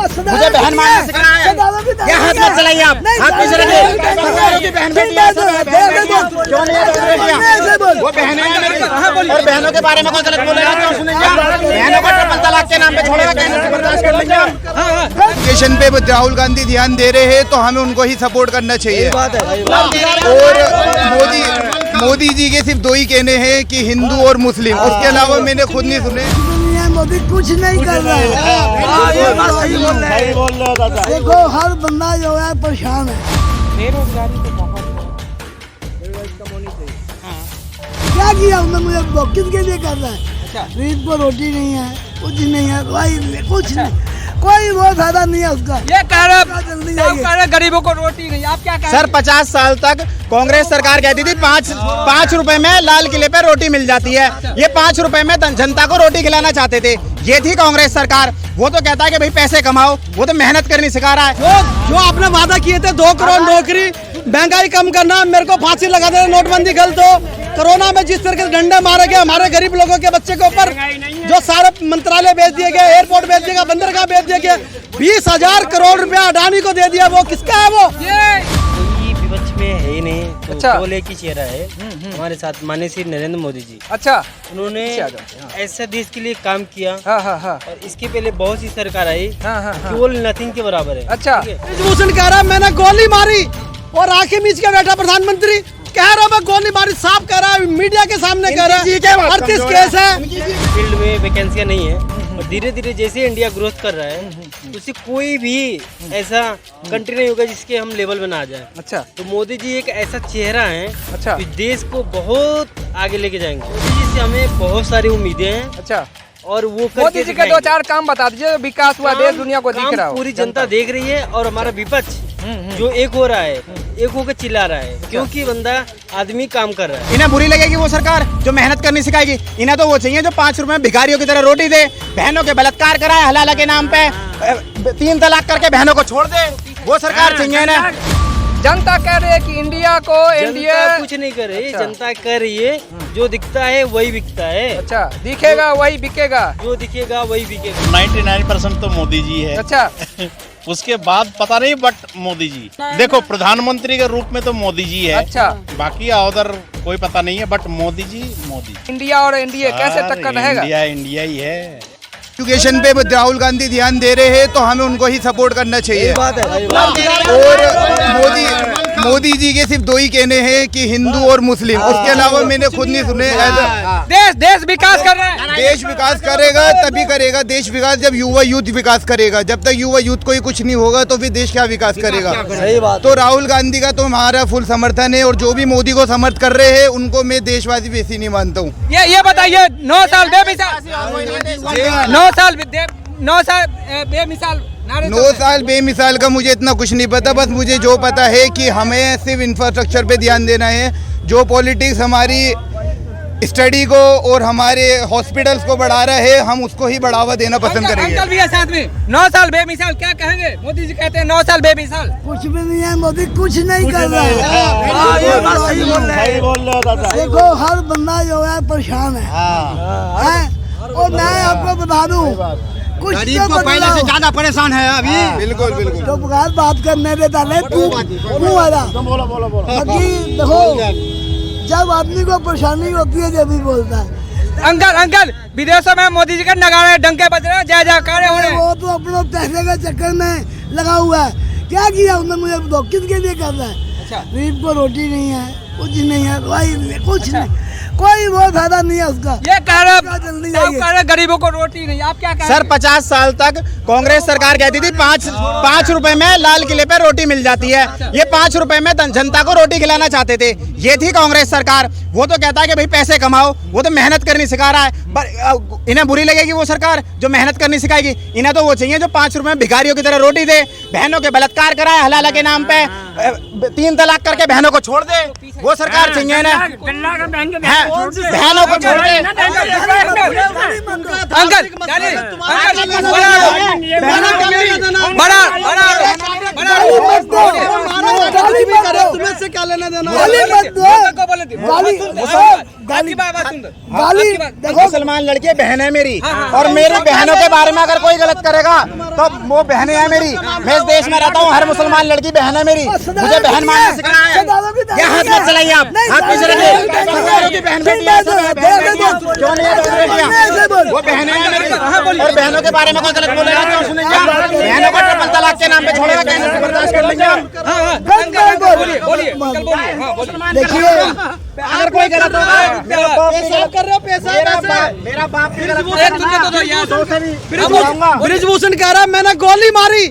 मुझे बहन मारना सिखा रहा है। क्या हाथ मत चलाइए आप, हाथ पीछे रखिए। बहन बेटी क्यों नहीं, वो बहन है और बहनों के बारे में कोई गलत बोलेगा क्यों सुनेंगे? बहनों को ट्रिपल तलाक के नाम पे छोड़ेगा, कैसे बर्दाश्त कर लेंगे? एजुकेशन पे राहुल गांधी ध्यान दे रहे हैं तो हमें उनको ही सपोर्ट करना चाहिए। और मोदी जी के सिर्फ दो ही कहने हैं कि हिंदू और मुस्लिम, उसके अलावा मैंने खुद नहीं सुने। मोदी कुछ नहीं कर रहा है। देखो हर बंदा जो है परेशान है। बेरोजगारी तो बहुत है, कम होनी चाहिए। क्या किया उन्होंने, मुझे किसके लिए कर रहा है? ईद को रोटी नहीं है, कुछ नहीं है, कुछ नहीं, कोई वो फायदा नहीं है उसका। ये कह रहे गरीबों को रोटी नहीं, आप क्या कह रहे? सर 50 साल तक कांग्रेस सरकार कहती थी 5 रुपए में लाल किले पे रोटी मिल जाती है। ये 5 रुपए में जनता को रोटी खिलाना चाहते थे, ये थी कांग्रेस सरकार। वो तो कहता है कि भाई पैसे कमाओ, वो तो मेहनत करनी सिखा रहा है। जो आपने वादा किए थे 2 करोड़ नौकरी, महंगाई कम करना, मेरे को फांसी लगा देना, नोटबंदी गलत हो। कोरोना में जिस तरीके से डंडे मारे गए हमारे गरीब लोगों के बच्चे के ऊपर, जो सारे मंत्रालय बेच दिए गए, एयरपोर्ट बेच दिया गया, बंदरगाह बेच दिया गया, 20,000 करोड़ रुपया अडानी को दे दिया। वो किसका है? वो कोई विपक्ष में है ही नहीं, तो अच्छा। केवल एक ही चेहरा है हमारे साथ, माननीय श्री नरेंद्र मोदी जी। अच्छा, उन्होंने ऐसा देश के लिए काम किया। हाँ। और इसके पहले बहुत सी सरकार आई, हाँ। केवल नथिंग के बराबर है। अच्छा, ब्रिजभूषण कह रहा है मैंने गोली मारी, और आंखें मीच के बैठा प्रधानमंत्री कह रहा मैं गोली मारी, साफ कह रहा है, मीडिया के सामने कह रहा है। 38 केस है, फील्ड में वैकेंसियां नहीं है, और धीरे धीरे जैसे इंडिया ग्रोथ कर रहा है, उसे कोई भी ऐसा कंट्री नहीं होगा जिसके हम लेवल में ना आ जाए। अच्छा, तो मोदी जी एक ऐसा चेहरा है अच्छा, जो देश को बहुत आगे लेके जाएंगे। मोदी जी से हमें बहुत सारी उम्मीदें हैं, अच्छा। और वो मोदी करके जी के 2-4 काम बता दीजिए, विकास हुआ देश दुनिया को दिख रहा हो। पूरी जनता देख रही है, और हमारा विपक्ष जो एक हो रहा है, एक होकर चिल्ला रहा है, क्योंकि बंदा आदमी काम कर रहा है। इन्हें बुरी लगेगी वो सरकार जो मेहनत करनी सिखाएगी। इन्हें तो वो चाहिए जो 5 रुपए में भिखारियों की तरह रोटी दे, बहनों के बलात्कार कराए हलाला के नाम पे, 3 तलाक करके बहनों को छोड़ दे, वो सरकार चाहिए ना। जनता कह रही है कि इंडिया को इंडिया जनता कुछ नहीं कर रही। अच्छा। जनता कह रही है जो दिखता है वही बिकता है। अच्छा, दिखेगा वही बिकेगा। जो दिखेगा वही बिकेगा। 99% तो मोदी जी है। अच्छा, उसके बाद पता नहीं, बट मोदी जी देखो प्रधानमंत्री के रूप में तो मोदी जी है। अच्छा, बाकी उधर कोई पता नहीं है, बट मोदी जी मोदी। इंडिया और एनडीए कैसे टक्कर रहेगा? इंडिया ही है। एजुकेशन पे राहुल गांधी ध्यान दे रहे हैं तो हमें उनको ही सपोर्ट करना चाहिए। और मोदी जी के सिर्फ दो ही कहने हैं कि हिंदू और मुस्लिम, उसके अलावा मैंने खुद नहीं सुने। देश विकास कर रहा है। देश विकास करेगा तभी करेगा देश विकास जब युवा यूथ विकास करेगा। जब तक युवा यूथ को ही कुछ नहीं होगा तो फिर देश क्या विकास करेगा? सही बात। तो राहुल गांधी का तो हमारा फुल समर्थन है, और जो भी मोदी को समर्थ कर रहे हैं उनको मैं देशवासी बेसी नहीं मानता हूँ। ये बताइए, 9 साल बेमिसाल 9 साल बेमिसाल 9 साल बेमिसाल का मुझे इतना कुछ नहीं पता। बस मुझे जो पता है कि हमें सिर्फ इंफ्रास्ट्रक्चर पे ध्यान देना है। जो पॉलिटिक्स हमारी स्टडी को और हमारे हॉस्पिटल्स को बढ़ा रहा है, हम उसको ही बढ़ावा देना पसंद करेंगे। अंकल भी है साथ में। 9 साल बेमिसाल क्या कहेंगे? मोदी जी कहते हैं 9 साल बेमिसाल। कुछ भी नहीं है, मोदी कुछ नहीं कर रहा है। ये बात सही बोल रहे हैं। देखो हर बंदा जो है परेशान है। और मैं आपको बता दूं, कुछ गरीब को पहले से ज्यादा परेशान है अभी। बिल्कुल बिल्कुल। तो बात करने देता नहीं तू वाला। बाकी देखो जब आदमी को परेशानी होती है जब भी बोलता है। अंकल विदेशों में मोदी जी का नगाड़े डंके बज रहे हैं, जय जयकार हो रहे हैं। वो तो अपने पैसे के चक्कर में लगा हुआ है। क्या किया उन्होंने, मुझे बताओ किसके लिए कर रहा है? गरीब को रोटी नहीं है, कुछ नहीं है, कुछ नहीं, कोई वो फायदा नहीं है उसका। ये कह रहे गरीबों को रोटी नहीं, आप क्या कह रहे? सर 50 साल तक कांग्रेस सरकार कहती थी 5 रुपए में लाल किले पे रोटी मिल जाती है। ये 5 रुपए में जनता को रोटी खिलाना चाहते थे, ये थी कांग्रेस सरकार। वो तो कहता है कि भाई पैसे कमाओ, वो तो मेहनत करनी सिखा रहा है। पर इन्हें बुरी लगेगी वो सरकार जो मेहनत करनी सिखाएगी। इन्हें तो वो चाहिए जो 5 रुपए में भिखारियों की तरह रोटी दे, बहनों के बलात्कार कराए हलाला के नाम पे, 3 तलाक करके बहनों को छोड़ दे, वो सरकार चाहिए ना। बहनों को छोड़ दे। अंकल गाली मत दो, गाली मत दो, तुम्हें से क्या लेना देना? गाली मत दो, को बोले थे गाली गाली बात सुन दो। गाली देखो मुसलमान लड़की बहन है मेरी, और मेरी बहनों के बारे में अगर कोई गलत करेगा तो वो बहनें हैं मेरी। मैं इस देश में रहता हूँ, हर मुसलमान लड़की बहन है मेरी, मुझे बहन मानना सिखाना है। ये हाथ मत चलाइए आप, हाथ पीछे रखिए। सरदारों की बहन बेटी है, क्यों नहीं है बहन बेटियां? वो बहनें हैं मेरी, और बहनों के बारे में कोई गलत बोलेगा क्यों सुनेंगे? बहनों को ट्रिपल तलाक के नाम पे छोड़ेगा, कैसे बर्दाश्त कर लेंगे हम? बोलिए बोलिए अंकल बोलिए। हाँ बोलिए। देखिए अगर कोई गलत होगा, मेरा बाप भी पेशाब कर रहे हो, पेशाब कैसे? मेरा बाप भी गलत एक सुनने तो दो यार। ब्रिजभूषण कह रहा है मैंने गोली मारी,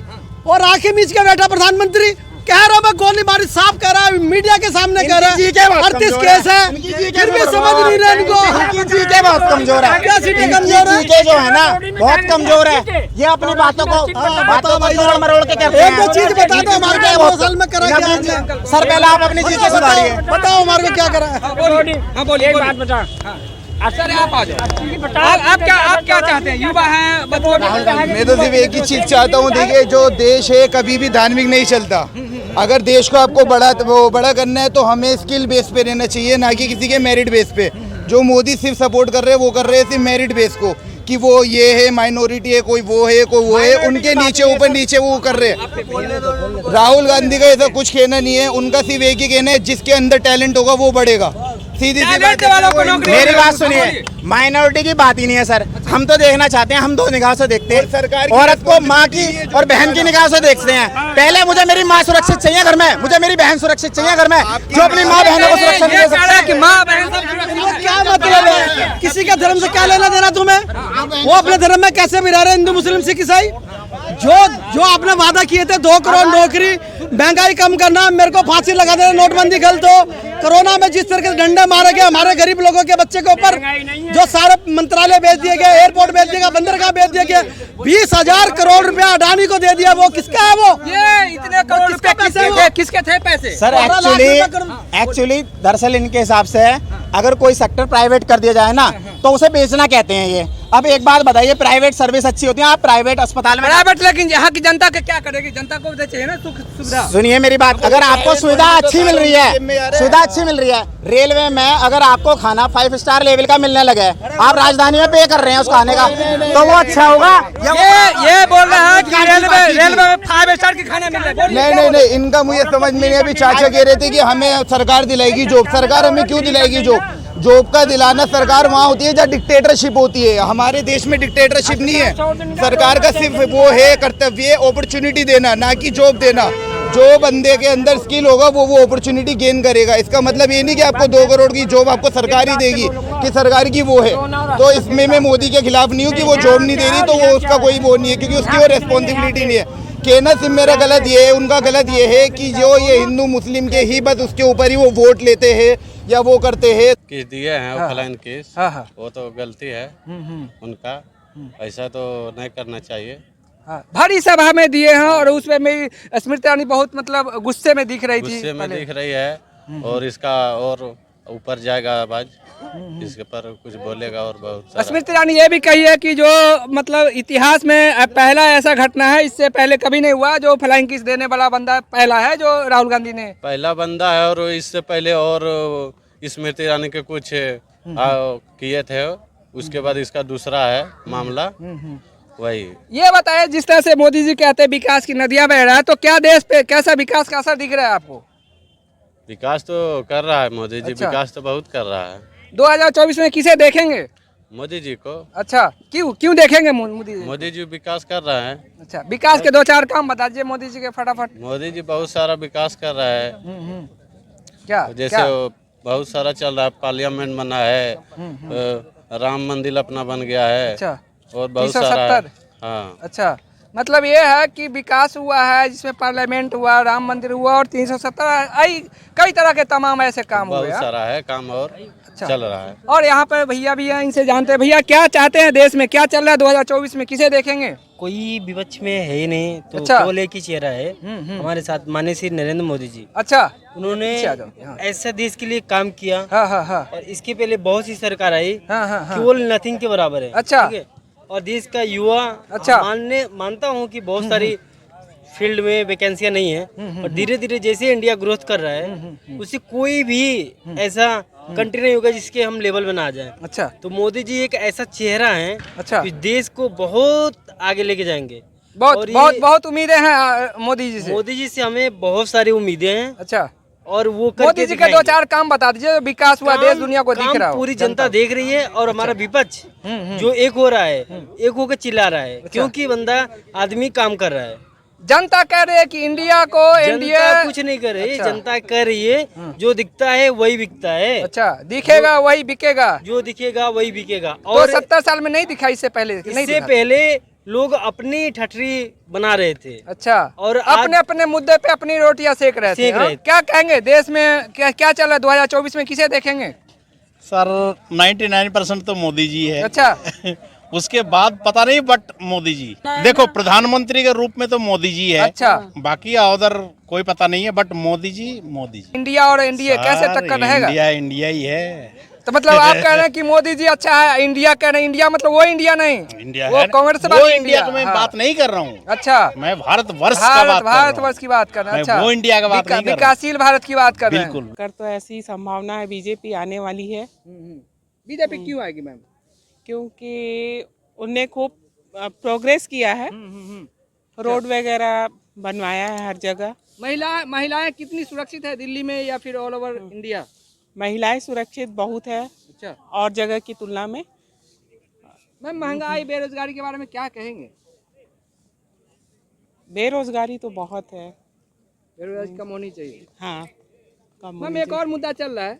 और आंखें मीच के बैठा प्रधानमंत्री कह रहा मैं गोली मारी, साफ कह रहा है, मीडिया के सामने कह रहा है 38 केस है, फिर भी समझ नहीं रहे इनको। इनकी जीके बहुत कमजोर है, कैपेसिटी कमजोर है। जीके जो है ना बहुत कमजोर है। ये अपनी बातों को तोड़ मरोड़ के कहते हैं। एक दो चीज बता दो हमारे को 2 साल में करा क्या आपने? सर पहले आप अपनी जीके सुधारिए। बताओ हमारे को क्या करा है? हाँ बोलिए एक बात बता। सर आप आ जाओ। आप क्या चाहते हैं? युवा हैं, मैं तो सिर्फ एक ही चीज चाहता हूँ, देखिए जो देश है कभी भी धार्मिक नहीं चलता। अगर देश को आपको बड़ा करना है तो हमें स्किल बेस पे रहना चाहिए, ना कि किसी के मेरिट बेस पे। जो मोदी सिर्फ सपोर्ट कर रहे हैं वो कर रहे हैं सिर्फ मेरिट बेस को, कि वो ये है माइनॉरिटी है, कोई वो है कोई वो है, उनके नीचे ऊपर नीचे वो कर रहे हैं। राहुल गांधी का ऐसा कुछ कहना नहीं है, उनका सिर्फ एक ही कहना है जिसके अंदर टैलेंट होगा वो बढ़ेगा। सीधी सी बात है। मेरी बात सुनिए, माइनॉरिटी की बात ही नहीं है सर। हम तो देखना चाहते हैं, हम 2 निगाह से देखते हैं। सरकार की औरत को माँ की और बहन की निगाह से देखते हैं। पहले मुझे मेरी माँ सुरक्षित चाहिए घर में, मुझे मेरी बहन सुरक्षित चाहिए घर में, जो अपनी माँ बहनों को सुरक्षा नहीं दे सकता। कि माँ बहन सब इनको क्या मतलब है? किसी का धर्म से क्या लेना देना तुम्हें? वो अपने धर्म में कैसे भी रह रहे हैं, हिंदू मुस्लिम सिख ईसाई। जो आपने वादा किए थे 2 करोड़ नौकरी, महंगाई कम करना, मेरे को फांसी लगा देना, नोटबंदी गलत हो, कोरोना में जिस तरह के डंडे मारे गए हमारे गरीब लोगों के बच्चे के ऊपर, जो सारे मंत्रालय बेच दिए गए, एयरपोर्ट बेच दिया गया, बंदरगाह बेच दिया गया, 20,000 करोड़ रुपया अडानी को दे दिया। वो किसका है? वो ये इतने करोड़ रुपए किसके थे पैसे? सर एक्चुअली दरअसल इनके हिसाब से अगर कोई सेक्टर प्राइवेट कर दिया जाए ना तो उसे बेचना कहते हैं ये। अब एक बात बताइए, प्राइवेट सर्विस अच्छी होती है, आप प्राइवेट अस्पताल में प्राइवेट, लेकिन यहाँ की जनता का क्या करेगी? जनता को भी चाहिए ना सुख सुविधा। सुनिए मेरी बात, अगर आपको सुविधा अच्छी मिल रही है, सुविधा अच्छी मिल रही है रेलवे में, अगर आपको खाना 5 स्टार लेवल का मिलने लगे, आप राजधानी में पे कर रहे हैं उस खाने का, तो वो अच्छा होगा? ये बोल रहा है कि रेलवे में 5 स्टार की खाना मिल रहा है। नहीं, इनका मुझे समझ में नहीं। अभी चाचा कह रहे थे कि हमें सरकार दिलाएगी जॉब। सरकार हमें क्यों दिलाएगी जॉब? जॉब का दिलाना सरकार वहाँ होती है जहाँ डिक्टेटरशिप होती है। हमारे देश में डिक्टेटरशिप नहीं है। सरकार का सिर्फ वो है कर्तव्य, अपॉर्चुनिटी देना, ना कि जॉब देना। जो बंदे के अंदर स्किल होगा वो अपॉर्चुनिटी गेन करेगा। इसका मतलब ये नहीं कि आपको 2 करोड़ की जॉब आपको सरकार ही देगी, कि सरकार की वो है। तो इसमें मैं मोदी के खिलाफ नहीं हूँ कि वो जॉब नहीं दे रही, तो वो उसका कोई वो नहीं है, क्योंकि उसकी वो रेस्पॉन्सिबिलिटी नहीं है। कहना सिर्फ मेरा गलत ये है, उनका गलत ये है कि जो ये हिंदू मुस्लिम के ही बस उसके ऊपर ही वो वोट लेते हैं या वो करते हैं। केस दिए हैं ऑफलाइन केस, वो तो गलती है उनका, ऐसा तो नहीं करना चाहिए। भारी सभा में दिए हैं और उसमें मेरी स्मृति ईरानी बहुत मतलब गुस्से में दिख रही थी, गुस्से में दिख रही है, और इसका और ऊपर जाएगा आवाज, इसके पर कुछ बोलेगा और बहुत सारा। स्मृति ईरानी ये भी कही है कि जो मतलब इतिहास में पहला ऐसा घटना है, इससे पहले कभी नहीं हुआ, जो फ्लाइंग किस देने वाला बंदा पहला है जो राहुल गांधी ने पहला बंदा है, और इससे पहले और स्मृति ईरानी के कुछ किए थे, उसके बाद इसका दूसरा है मामला। वही ये बताइए, जिस तरह से मोदी जी कहते हैं विकास की नदियां बह रहा है, तो क्या देश पे कैसा विकास का असर दिख रहा है आपको? विकास तो कर रहा है मोदी जी। अच्छा। विकास तो बहुत कर रहा है। 2024 में किसे देखेंगे? मोदी जी को। अच्छा, क्यों देखेंगे मोदी जी? मोदी जी विकास कर रहा है। अच्छा, विकास के 2-4 काम बता दीजिए मोदी जी के फटाफट। मोदी जी बहुत सारा विकास कर रहा है। क्या जैसे क्या? बहुत सारा चल रहा है, पार्लियामेंट बना है, राम मंदिर अपना बन गया है। अच्छा, और बहुत 370? सारा। हाँ। अच्छा, मतलब ये है कि विकास हुआ है, जिसमें पार्लियामेंट हुआ, राम मंदिर हुआ, और 370 कई तरह के तमाम ऐसे काम हुए। बहुत सारा है काम और चल रहा है। और यहाँ पे भैया भी हैं, इनसे जानते हैं। भैया क्या चाहते हैं देश में, क्या चल रहा है 2024 में, किसे देखेंगे? कोई विपक्ष में है ही नहीं, तो अच्छा। केवल एक ही चेहरा है हमारे साथ, माननीय श्री नरेंद्र मोदी जी। अच्छा, उन्होंने पीछे आ जाओ, हाँ। ऐसा देश के लिए काम किया। हाँ हाँ हाँ और इसके पहले बहुत सी सरकार आई, हाँ हाँ हाँ। केवल नथिंग के बराबर है। अच्छा। ठीक है? और देश का युवा अच्छा। मानता हूँ कि बहुत सारी फील्ड में वैकेंसियां नहीं है और धीरे धीरे जैसे इंडिया ग्रोथ कर रहा है उससे कोई भी ऐसा कंट्री नहीं होगा जिसके हम लेवल में ना आ जाए। अच्छा तो मोदी जी एक ऐसा चेहरा है अच्छा। कि देश को बहुत आगे लेके जाएंगे। बहुत और ये- बहुत बहुत उम्मीदें हैं मोदी जी से। मोदी जी से हमें बहुत सारी उम्मीदें हैं अच्छा, और वो करके मोदी जी के दो दिखाएंगे। चार काम बता दीजिए, विकास हुआ देश दुनिया को दिख काम रहा हो। पूरी जनता देख रही है और हमारा विपक्ष जो एक हो रहा है, एक होकर चिल्ला रहा है क्योंकि बंदा आदमी काम कर रहा है। जनता कह रही है कि इंडिया को इंडिया जनता कुछ नहीं कर रही, अच्छा। जनता कह रही है जो दिखता है वही बिकता है। अच्छा, दिखेगा वही बिकेगा। जो दिखेगा वही बिकेगा। तो और 70 साल में नहीं दिखा इससे पहले, नहीं इससे दिखा। पहले लोग अपनी ठठरी बना रहे थे। अच्छा, और आज- अपने अपने मुद्दे पे अपनी रोटियां सेक रहे थे। सेक रहे हाँ? थे। क्या कहेंगे देश में क्या क्या चल रहा है 2024 में, किसे देखेंगे? सर 99% तो मोदी जी है। अच्छा उसके बाद पता नहीं, बट मोदी जी देखो प्रधानमंत्री के रूप में तो मोदी जी है। अच्छा। बाकी उधर कोई पता नहीं है, बट मोदी जी मोदी जी। इंडिया और एनडीए कैसे सर, टक्कर रहेगा? इंडिया इंडिया ही है। तो मतलब आप कह रहे हैं कि मोदी जी अच्छा है, इंडिया कह रहे हैं, इंडिया मतलब वो इंडिया नहीं, इंडिया वो है। कांग्रेस वो इंडिया की मैं हाँ। बात नहीं कर रहा हूँ। अच्छा, मैं भारतवर्ष का बात कर रहा हूँ। भारतवर्ष की बात कर रहे हैं। मैं अच्छा, वो इंडिया का बात नहीं कर रहा हूँ। विकासशील भारत की बात कर रहे हैं। बिल्कुल। कर तो ऐसी संभावना है बीजेपी आने वाली है बीजेपी क्यों आएगी मैम? क्योंकि उनने खूब प्रोग्रेस किया है, रोड वगैरह बनवाया है हर जगह। महिलाएं कितनी सुरक्षित है दिल्ली में या फिर ऑल ओवर इंडिया? महिलाएं सुरक्षित बहुत है अच्छा और जगह की तुलना में। मैम, महंगाई बेरोजगारी के बारे में क्या कहेंगे? बेरोजगारी तो बहुत है। बेरोजगारी कम होनी चाहिए। हाँ, कम मैम, होनी एक और मुद्दा चल रहा है